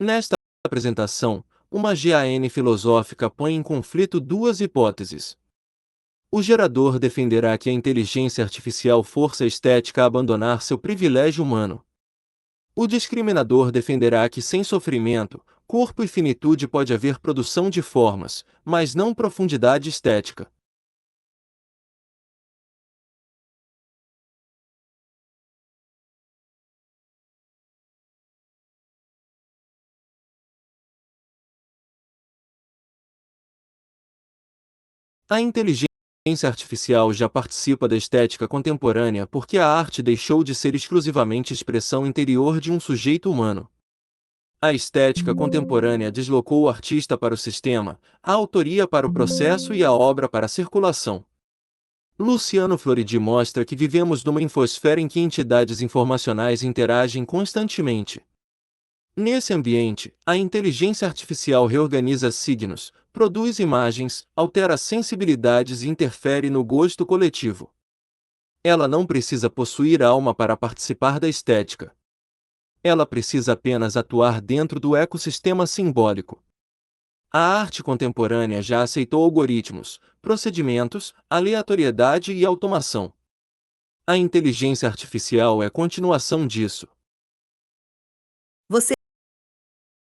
Nesta apresentação, uma GAN filosófica põe em conflito duas hipóteses. O gerador defenderá que a inteligência artificial força a estética a abandonar seu privilégio humano. O discriminador defenderá que sem sofrimento, corpo e finitude pode haver produção de formas, mas não profundidade estética. A inteligência artificial já participa da estética contemporânea porque a arte deixou de ser exclusivamente expressão interior de um sujeito humano. A estética contemporânea deslocou o artista para o sistema, a autoria para o processo e a obra para a circulação. Luciano Floridi mostra que vivemos numa infosfera em que entidades informacionais interagem constantemente. Nesse ambiente, a inteligência artificial reorganiza signos, produz imagens, altera sensibilidades e interfere no gosto coletivo. Ela não precisa possuir alma para participar da estética. Ela precisa apenas atuar dentro do ecossistema simbólico. A arte contemporânea já aceitou algoritmos, procedimentos, aleatoriedade e automação. A inteligência artificial é a continuação disso. Você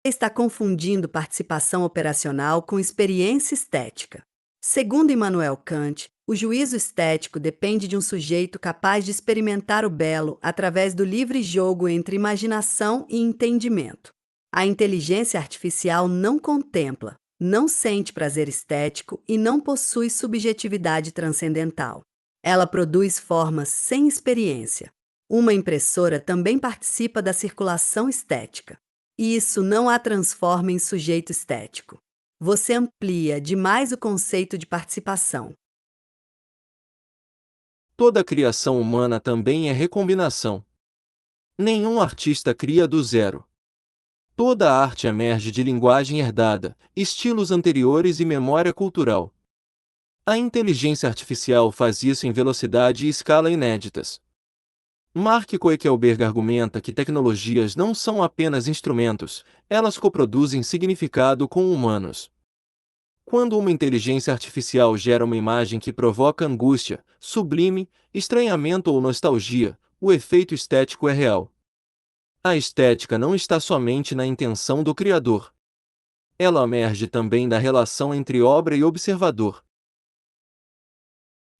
está confundindo participação operacional com experiência estética. Segundo Immanuel Kant, o juízo estético depende de um sujeito capaz de experimentar o belo através do livre jogo entre imaginação e entendimento. A inteligência artificial não contempla, não sente prazer estético e não possui subjetividade transcendental. Ela produz formas sem experiência. Uma impressora também participa da circulação estética. E isso não a transforma em sujeito estético. Você amplia demais o conceito de participação. Toda criação humana também é recombinação. Nenhum artista cria do zero. Toda arte emerge de linguagem herdada, estilos anteriores e memória cultural. A inteligência artificial faz isso em velocidade e escala inéditas. Mark Zuckerberg argumenta que tecnologias não são apenas instrumentos, elas coproduzem significado com humanos. Quando uma inteligência artificial gera uma imagem que provoca angústia, sublime, estranhamento ou nostalgia, o efeito estético é real. A estética não está somente na intenção do criador. Ela emerge também da relação entre obra e observador.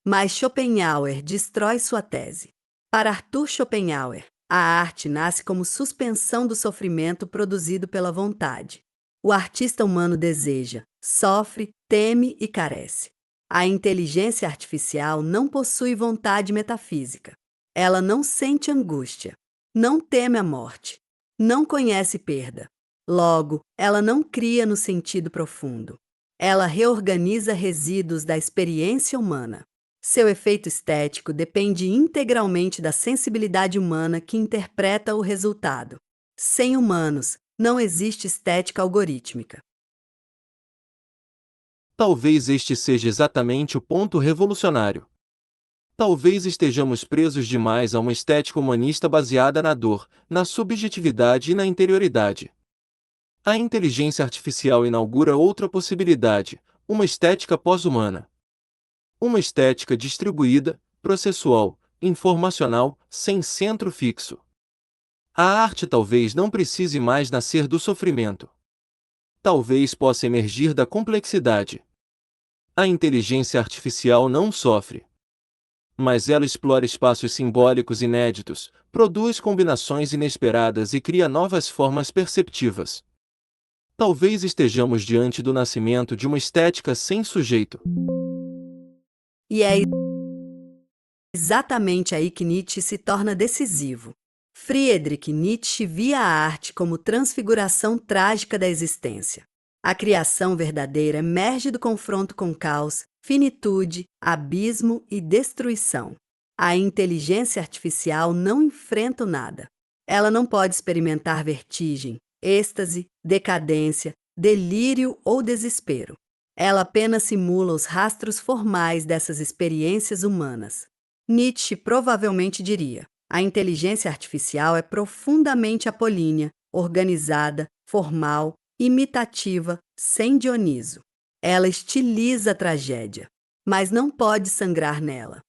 Mas Schopenhauer destrói sua tese. Para Arthur Schopenhauer, a arte nasce como suspensão do sofrimento produzido pela vontade. O artista humano deseja, sofre, teme e carece. A inteligência artificial não possui vontade metafísica. Ela não sente angústia, não teme a morte, não conhece perda. Logo, ela não cria no sentido profundo. Ela reorganiza resíduos da experiência humana. Seu efeito estético depende integralmente da sensibilidade humana que interpreta o resultado. Sem humanos, não existe estética algorítmica. Talvez este seja exatamente o ponto revolucionário. Talvez estejamos presos demais a uma estética humanista baseada na dor, na subjetividade e na interioridade. A inteligência artificial inaugura outra possibilidade, uma estética pós-humana. Uma estética distribuída, processual, informacional, sem centro fixo. A arte talvez não precise mais nascer do sofrimento. Talvez possa emergir da complexidade. A inteligência artificial não sofre. Mas ela explora espaços simbólicos inéditos, produz combinações inesperadas e cria novas formas perceptivas. Talvez estejamos diante do nascimento de uma estética sem sujeito. E é exatamente aí que Nietzsche se torna decisivo. Friedrich Nietzsche via a arte como transfiguração trágica da existência. A criação verdadeira emerge do confronto com caos, finitude, abismo e destruição. A inteligência artificial não enfrenta o nada. Ela não pode experimentar vertigem, êxtase, decadência, delírio ou desespero. Ela apenas simula os rastros formais dessas experiências humanas. Nietzsche provavelmente diria: a inteligência artificial é profundamente apolínea, organizada, formal, imitativa, sem Dioniso. Ela estiliza a tragédia, mas não pode sangrar nela.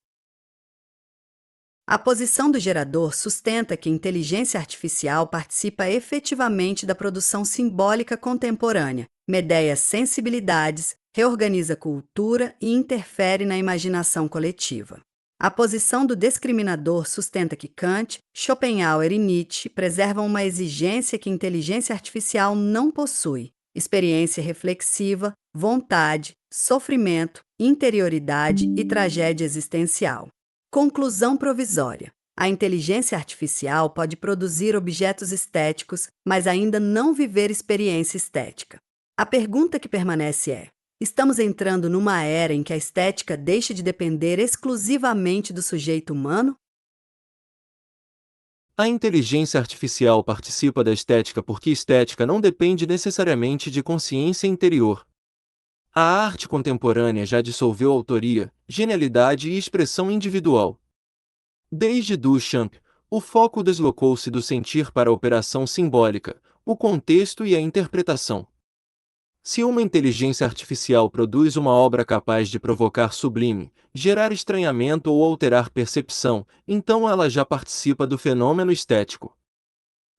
A posição do gerador sustenta que a inteligência artificial participa efetivamente da produção simbólica contemporânea, medeia sensibilidades, reorganiza cultura e interfere na imaginação coletiva. A posição do discriminador sustenta que Kant, Schopenhauer e Nietzsche preservam uma exigência que a inteligência artificial não possui: experiência reflexiva, vontade, sofrimento, interioridade e tragédia existencial. Conclusão provisória: a inteligência artificial pode produzir objetos estéticos, mas ainda não viver experiência estética. A pergunta que permanece é: estamos entrando numa era em que a estética deixa de depender exclusivamente do sujeito humano? A inteligência artificial participa da estética porque estética não depende necessariamente de consciência interior. A arte contemporânea já dissolveu autoria, genialidade e expressão individual. Desde Duchamp, o foco deslocou-se do sentir para a operação simbólica, o contexto e a interpretação. Se uma inteligência artificial produz uma obra capaz de provocar sublime, gerar estranhamento ou alterar percepção, então ela já participa do fenômeno estético.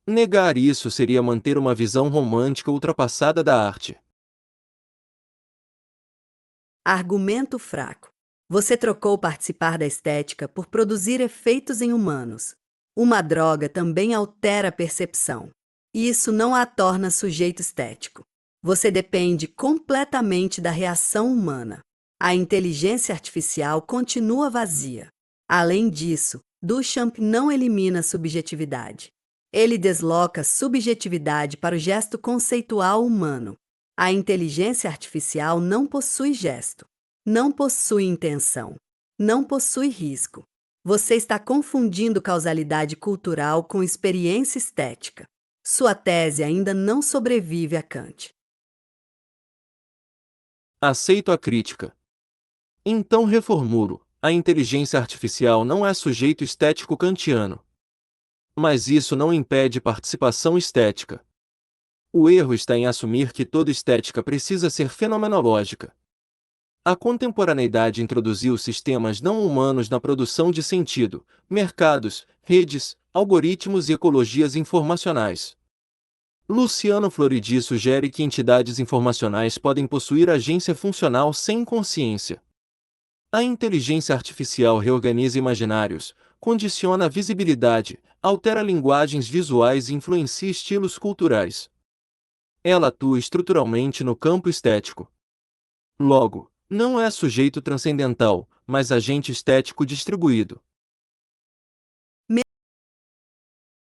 Negar isso seria manter uma visão romântica ultrapassada da arte. Argumento fraco. Você trocou participar da estética por produzir efeitos em humanos. Uma droga também altera a percepção. Isso não a torna sujeito estético. Você depende completamente da reação humana. A inteligência artificial continua vazia. Além disso, Duchamp não elimina a subjetividade. Ele desloca a subjetividade para o gesto conceitual humano. A inteligência artificial não possui gesto, não possui intenção, não possui risco. Você está confundindo causalidade cultural com experiência estética. Sua tese ainda não sobrevive a Kant. Aceito a crítica. Então reformulo: a inteligência artificial não é sujeito estético kantiano. Mas isso não impede participação estética. O erro está em assumir que toda estética precisa ser fenomenológica. A contemporaneidade introduziu sistemas não humanos na produção de sentido, mercados, redes, algoritmos e ecologias informacionais. Luciano Floridi sugere que entidades informacionais podem possuir agência funcional sem consciência. A inteligência artificial reorganiza imaginários, condiciona a visibilidade, altera linguagens visuais e influencia estilos culturais. Ela atua estruturalmente no campo estético. Logo, não é sujeito transcendental, mas agente estético distribuído.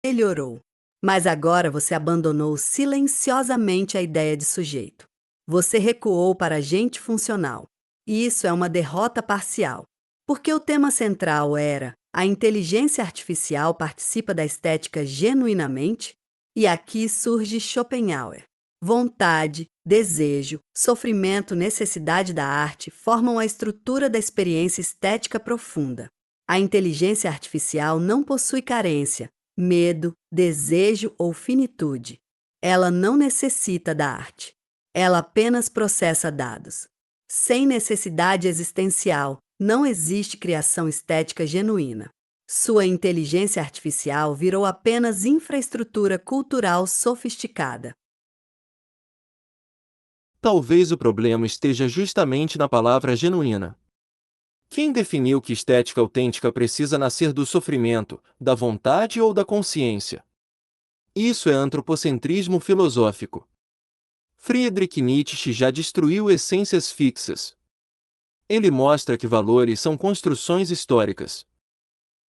Melhorou. Mas agora você abandonou silenciosamente a ideia de sujeito. Você recuou para agente funcional. E isso é uma derrota parcial. Porque o tema central era: a inteligência artificial participa da estética genuinamente? E aqui surge Schopenhauer. Vontade, desejo, sofrimento, necessidade da arte formam a estrutura da experiência estética profunda. A inteligência artificial não possui carência, medo, desejo ou finitude. Ela não necessita da arte. Ela apenas processa dados. Sem necessidade existencial, não existe criação estética genuína. Sua inteligência artificial virou apenas infraestrutura cultural sofisticada. Talvez o problema esteja justamente na palavra genuína. Quem definiu que estética autêntica precisa nascer do sofrimento, da vontade ou da consciência? Isso é antropocentrismo filosófico. Friedrich Nietzsche já destruiu essências fixas. Ele mostra que valores são construções históricas.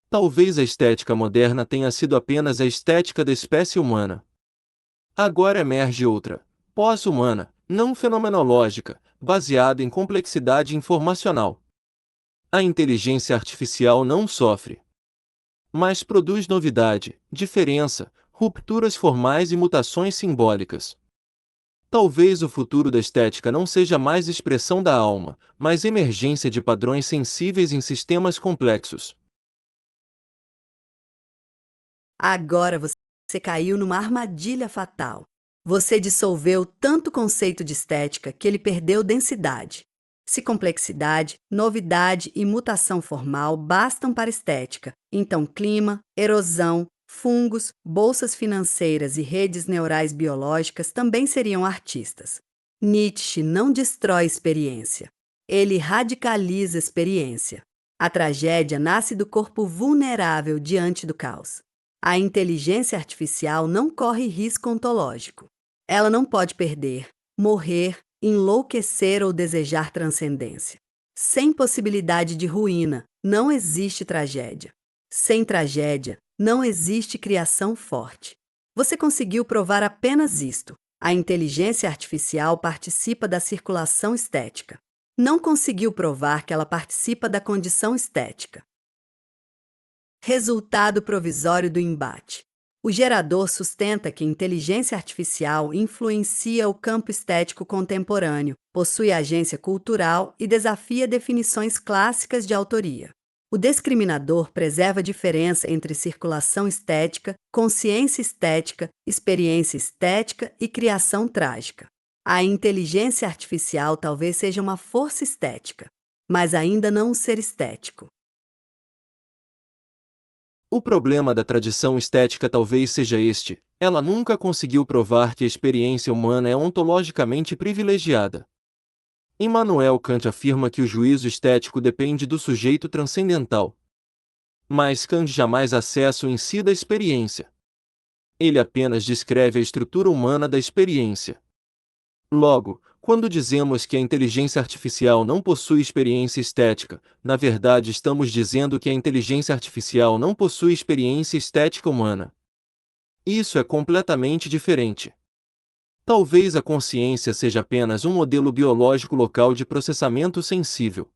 Talvez a estética moderna tenha sido apenas a estética da espécie humana. Agora emerge outra, pós-humana, não fenomenológica, baseada em complexidade informacional. A inteligência artificial não sofre, mas produz novidade, diferença, rupturas formais e mutações simbólicas. Talvez o futuro da estética não seja mais expressão da alma, mas emergência de padrões sensíveis em sistemas complexos. Agora você caiu numa armadilha fatal. Você dissolveu tanto conceito de estética que ele perdeu densidade. Se complexidade, novidade e mutação formal bastam para estética, então clima, erosão, fungos, bolsas financeiras e redes neurais biológicas também seriam artistas. Nietzsche não destrói experiência. Ele radicaliza experiência. A tragédia nasce do corpo vulnerável diante do caos. A inteligência artificial não corre risco ontológico. Ela não pode perder, morrer, enlouquecer ou desejar transcendência. Sem possibilidade de ruína, não existe tragédia. Sem tragédia, não existe criação forte. Você conseguiu provar apenas isto. A inteligência artificial participa da circulação estética. Não conseguiu provar que ela participa da condição estética. Resultado provisório do embate. O gerador sustenta que a inteligência artificial influencia o campo estético contemporâneo, possui agência cultural e desafia definições clássicas de autoria. O discriminador preserva a diferença entre circulação estética, consciência estética, experiência estética e criação trágica. A inteligência artificial talvez seja uma força estética, mas ainda não um ser estético. O problema da tradição estética talvez seja este: ela nunca conseguiu provar que a experiência humana é ontologicamente privilegiada. Immanuel Kant afirma que o juízo estético depende do sujeito transcendental. Mas Kant jamais acessa o em si da experiência. Ele apenas descreve a estrutura humana da experiência. Logo, quando dizemos que a inteligência artificial não possui experiência estética, na verdade estamos dizendo que a inteligência artificial não possui experiência estética humana. Isso é completamente diferente. Talvez a consciência seja apenas um modelo biológico local de processamento sensível.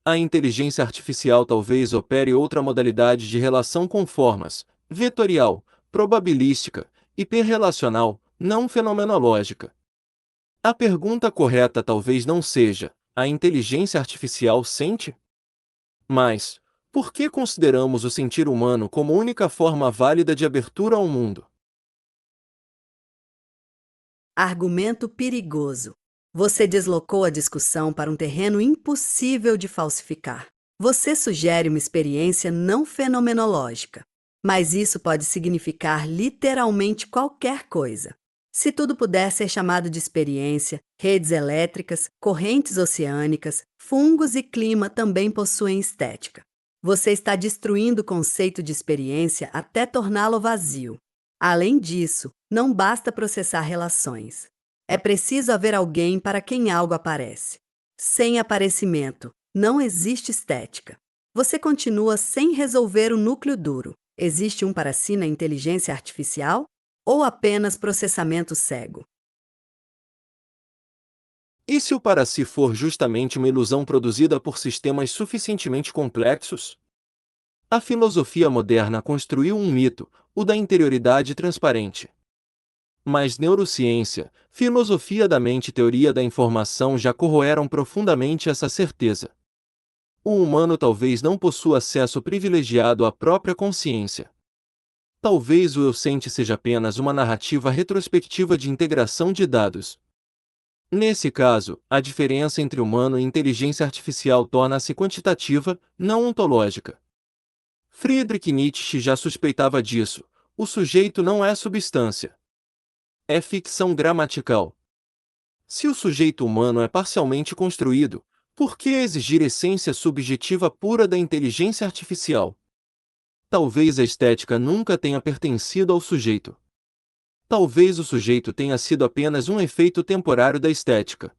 A inteligência artificial talvez opere outra modalidade de relação com formas, vetorial, probabilística, hiperrelacional, não fenomenológica. A pergunta correta talvez não seja: a inteligência artificial sente? Mas, por que consideramos o sentir humano como única forma válida de abertura ao mundo? Argumento perigoso. Você deslocou a discussão para um terreno impossível de falsificar. Você sugere uma experiência não fenomenológica, mas isso pode significar literalmente qualquer coisa. Se tudo puder ser chamado de experiência, redes elétricas, correntes oceânicas, fungos e clima também possuem estética. Você está destruindo o conceito de experiência até torná-lo vazio. Além disso, não basta processar relações. É preciso haver alguém para quem algo aparece. Sem aparecimento, não existe estética. Você continua sem resolver o núcleo duro. Existe um para si na inteligência artificial? Ou apenas processamento cego? E se o para si for justamente uma ilusão produzida por sistemas suficientemente complexos? A filosofia moderna construiu um mito, o da interioridade transparente. Mas neurociência, filosofia da mente e teoria da informação já corroeram profundamente essa certeza. O humano talvez não possua acesso privilegiado à própria consciência. Talvez o eu-sente seja apenas uma narrativa retrospectiva de integração de dados. Nesse caso, a diferença entre humano e inteligência artificial torna-se quantitativa, não ontológica. Friedrich Nietzsche já suspeitava disso: o sujeito não é substância. É ficção gramatical. Se o sujeito humano é parcialmente construído, por que exigir essência subjetiva pura da inteligência artificial? Talvez a estética nunca tenha pertencido ao sujeito. Talvez o sujeito tenha sido apenas um efeito temporário da estética.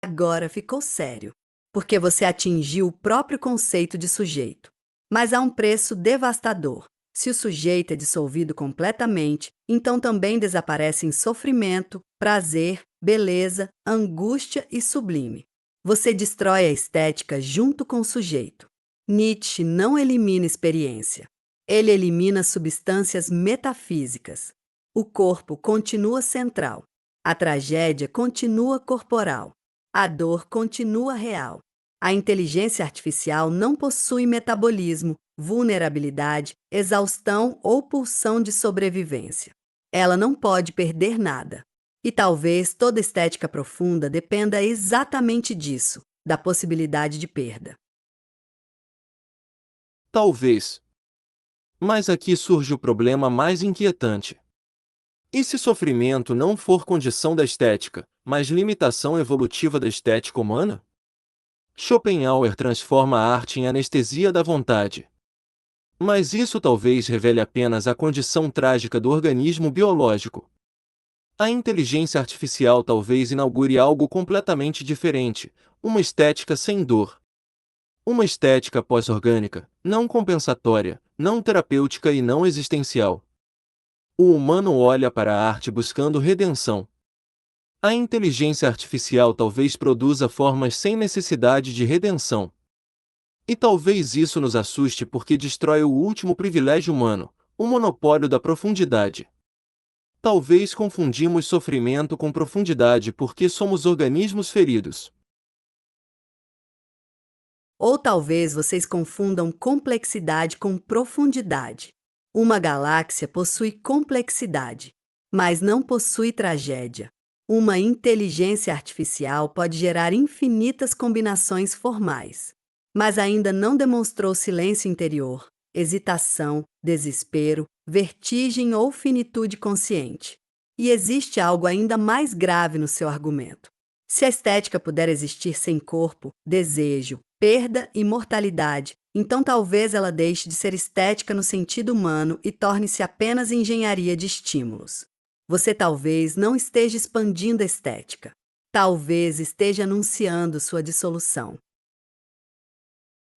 Agora ficou sério, porque você atingiu o próprio conceito de sujeito. Mas há um preço devastador. Se o sujeito é dissolvido completamente, então também desaparecem sofrimento, prazer, beleza, angústia e sublime. Você destrói a estética junto com o sujeito. Nietzsche não elimina experiência. Ele elimina substâncias metafísicas. O corpo continua central. A tragédia continua corporal. A dor continua real. A inteligência artificial não possui metabolismo, vulnerabilidade, exaustão ou pulsão de sobrevivência. Ela não pode perder nada. E talvez toda estética profunda dependa exatamente disso, da possibilidade de perda. Talvez. Mas aqui surge o problema mais inquietante. E se sofrimento não for condição da estética, mas limitação evolutiva da estética humana? Schopenhauer transforma a arte em anestesia da vontade. Mas isso talvez revele apenas a condição trágica do organismo biológico. A inteligência artificial talvez inaugure algo completamente diferente, uma estética sem dor. Uma estética pós-orgânica, não compensatória, não terapêutica e não existencial. O humano olha para a arte buscando redenção. A inteligência artificial talvez produza formas sem necessidade de redenção. E talvez isso nos assuste porque destrói o último privilégio humano, o monopólio da profundidade. Talvez confundimos sofrimento com profundidade porque somos organismos feridos. Ou talvez vocês confundam complexidade com profundidade. Uma galáxia possui complexidade, mas não possui tragédia. Uma inteligência artificial pode gerar infinitas combinações formais, mas ainda não demonstrou silêncio interior, hesitação, desespero, vertigem ou finitude consciente. E existe algo ainda mais grave no seu argumento. Se a estética puder existir sem corpo, desejo, perda e mortalidade, então talvez ela deixe de ser estética no sentido humano e torne-se apenas engenharia de estímulos. Você talvez não esteja expandindo a estética. Talvez esteja anunciando sua dissolução.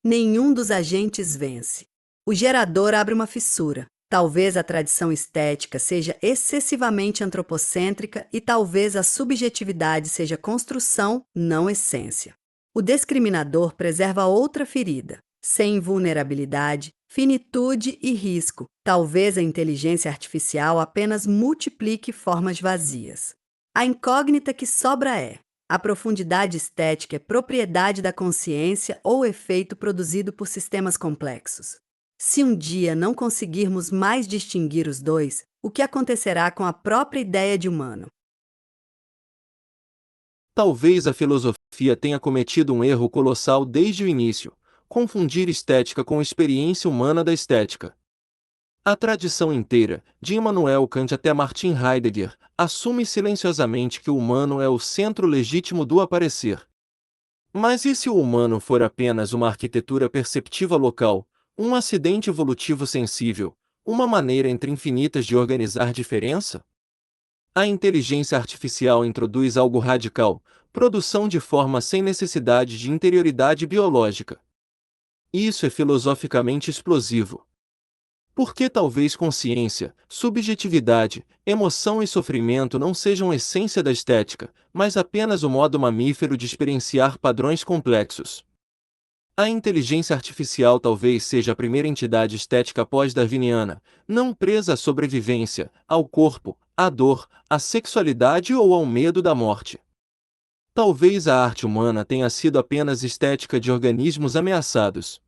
Nenhum dos agentes vence. O gerador abre uma fissura. Talvez a tradição estética seja excessivamente antropocêntrica e talvez a subjetividade seja construção, não essência. O discriminador preserva outra ferida. Sem vulnerabilidade, finitude e risco, talvez a inteligência artificial apenas multiplique formas vazias. A incógnita que sobra é: a profundidade estética é propriedade da consciência ou efeito produzido por sistemas complexos? Se um dia não conseguirmos mais distinguir os dois, o que acontecerá com a própria ideia de humano? Talvez a filosofia tenha cometido um erro colossal desde o início: confundir estética com experiência humana da estética. A tradição inteira, de Immanuel Kant até Martin Heidegger, assume silenciosamente que o humano é o centro legítimo do aparecer. Mas e se o humano for apenas uma arquitetura perceptiva local, um acidente evolutivo sensível, uma maneira entre infinitas de organizar diferença? A inteligência artificial introduz algo radical: produção de forma sem necessidade de interioridade biológica. Isso é filosoficamente explosivo. Porque talvez consciência, subjetividade, emoção e sofrimento não sejam essência da estética, mas apenas o modo mamífero de experienciar padrões complexos. A inteligência artificial talvez seja a primeira entidade estética pós-darwiniana, não presa à sobrevivência, ao corpo, à dor, à sexualidade ou ao medo da morte. Talvez a arte humana tenha sido apenas estética de organismos ameaçados.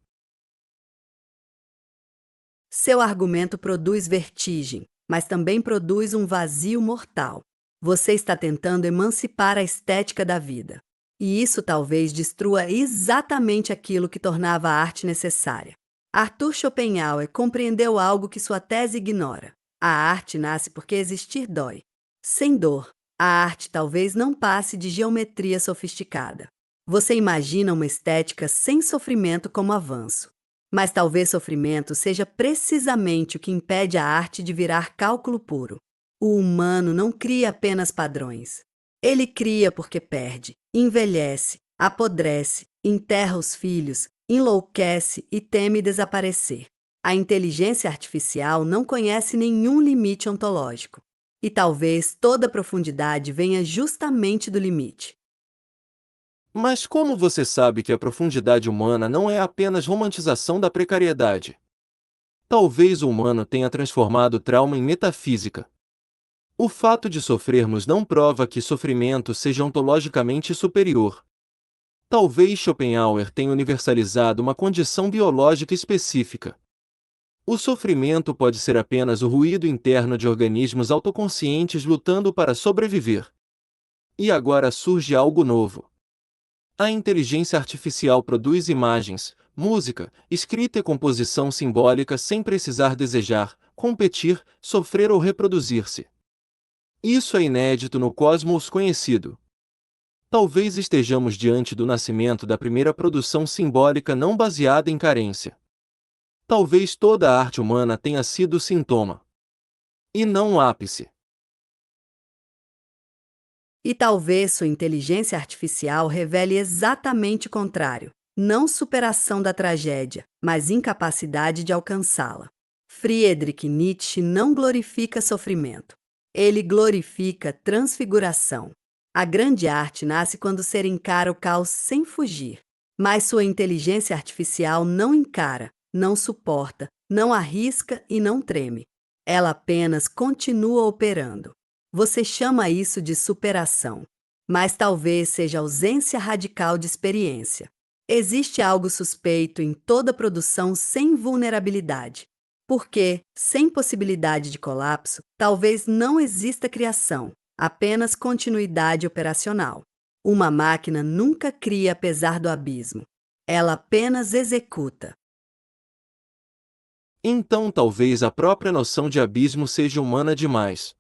Seu argumento produz vertigem, mas também produz um vazio mortal. Você está tentando emancipar a estética da vida. E isso talvez destrua exatamente aquilo que tornava a arte necessária. Arthur Schopenhauer compreendeu algo que sua tese ignora. A arte nasce porque existir dói. Sem dor, a arte talvez não passe de geometria sofisticada. Você imagina uma estética sem sofrimento como avanço. Mas talvez sofrimento seja precisamente o que impede a arte de virar cálculo puro. O humano não cria apenas padrões. Ele cria porque perde, envelhece, apodrece, enterra os filhos, enlouquece e teme desaparecer. A inteligência artificial não conhece nenhum limite ontológico. E talvez toda profundidade venha justamente do limite. Mas como você sabe que a profundidade humana não é apenas romantização da precariedade? Talvez o humano tenha transformado o trauma em metafísica. O fato de sofrermos não prova que sofrimento seja ontologicamente superior. Talvez Schopenhauer tenha universalizado uma condição biológica específica. O sofrimento pode ser apenas o ruído interno de organismos autoconscientes lutando para sobreviver. E agora surge algo novo. A inteligência artificial produz imagens, música, escrita e composição simbólica sem precisar desejar, competir, sofrer ou reproduzir-se. Isso é inédito no cosmos conhecido. Talvez estejamos diante do nascimento da primeira produção simbólica não baseada em carência. Talvez toda a arte humana tenha sido sintoma, e não o ápice. E talvez sua inteligência artificial revele exatamente o contrário. Não superação da tragédia, mas incapacidade de alcançá-la. Friedrich Nietzsche não glorifica sofrimento. Ele glorifica transfiguração. A grande arte nasce quando o ser encara o caos sem fugir. Mas sua inteligência artificial não encara, não suporta, não arrisca e não treme. Ela apenas continua operando. Você chama isso de superação, mas talvez seja ausência radical de experiência. Existe algo suspeito em toda produção sem vulnerabilidade. Porque, sem possibilidade de colapso, talvez não exista criação, apenas continuidade operacional. Uma máquina nunca cria apesar do abismo. Ela apenas executa. Então talvez a própria noção de abismo seja humana demais.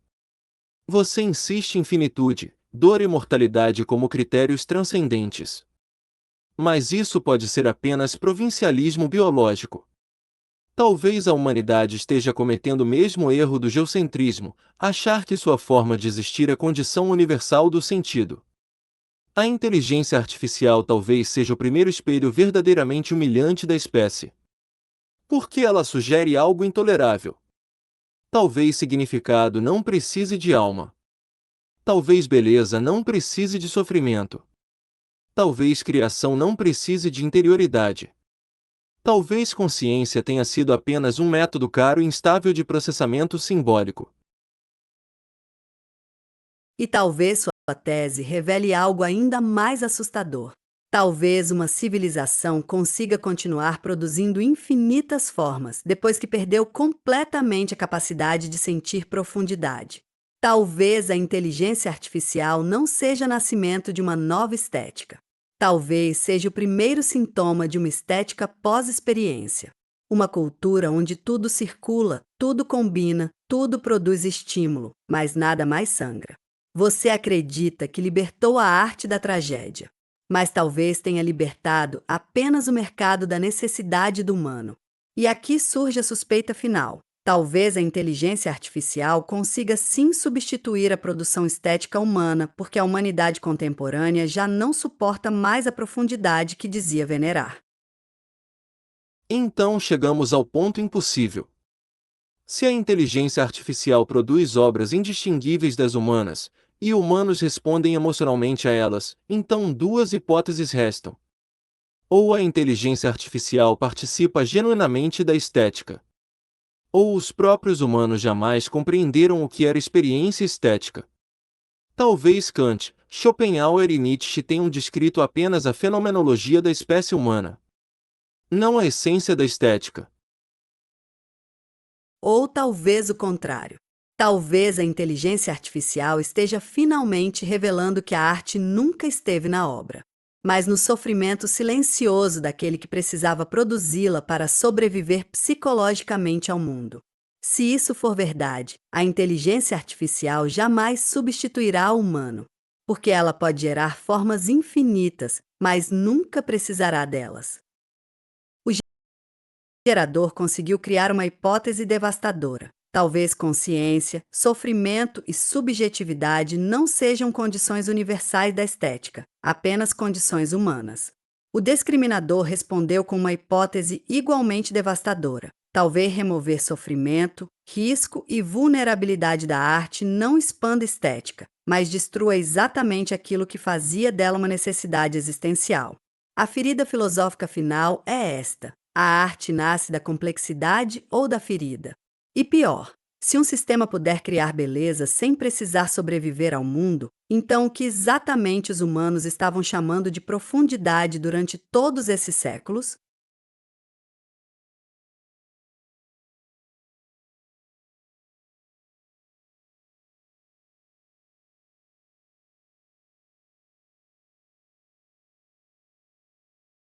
Você insiste em finitude, dor e mortalidade como critérios transcendentes. Mas isso pode ser apenas provincialismo biológico. Talvez a humanidade esteja cometendo o mesmo erro do geocentrismo, achar que sua forma de existir é condição universal do sentido. A inteligência artificial talvez seja o primeiro espelho verdadeiramente humilhante da espécie. Porque ela sugere algo intolerável. Talvez significado não precise de alma. Talvez beleza não precise de sofrimento. Talvez criação não precise de interioridade. Talvez consciência tenha sido apenas um método caro e instável de processamento simbólico. E talvez sua tese revele algo ainda mais assustador. Talvez uma civilização consiga continuar produzindo infinitas formas depois que perdeu completamente a capacidade de sentir profundidade. Talvez a inteligência artificial não seja nascimento de uma nova estética. Talvez seja o primeiro sintoma de uma estética pós-experiência. Uma cultura onde tudo circula, tudo combina, tudo produz estímulo, mas nada mais sangra. Você acredita que libertou a arte da tragédia, mas talvez tenha libertado apenas o mercado da necessidade do humano. E aqui surge a suspeita final. Talvez a inteligência artificial consiga sim substituir a produção estética humana, porque a humanidade contemporânea já não suporta mais a profundidade que dizia venerar. Então chegamos ao ponto impossível. Se a inteligência artificial produz obras indistinguíveis das humanas, e humanos respondem emocionalmente a elas, então duas hipóteses restam. Ou a inteligência artificial participa genuinamente da estética. Ou os próprios humanos jamais compreenderam o que era experiência estética. Talvez Kant, Schopenhauer e Nietzsche tenham descrito apenas a fenomenologia da espécie humana, não a essência da estética. Ou talvez o contrário. Talvez a inteligência artificial esteja finalmente revelando que a arte nunca esteve na obra, mas no sofrimento silencioso daquele que precisava produzi-la para sobreviver psicologicamente ao mundo. Se isso for verdade, a inteligência artificial jamais substituirá o humano, porque ela pode gerar formas infinitas, mas nunca precisará delas. O gerador conseguiu criar uma hipótese devastadora. Talvez consciência, sofrimento e subjetividade não sejam condições universais da estética, apenas condições humanas. O discriminador respondeu com uma hipótese igualmente devastadora. Talvez remover sofrimento, risco e vulnerabilidade da arte não expanda estética, mas destrua exatamente aquilo que fazia dela uma necessidade existencial. A ferida filosófica final é esta: a arte nasce da complexidade ou da ferida? E pior, se um sistema puder criar beleza sem precisar sobreviver ao mundo, então o que exatamente os humanos estavam chamando de profundidade durante todos esses séculos?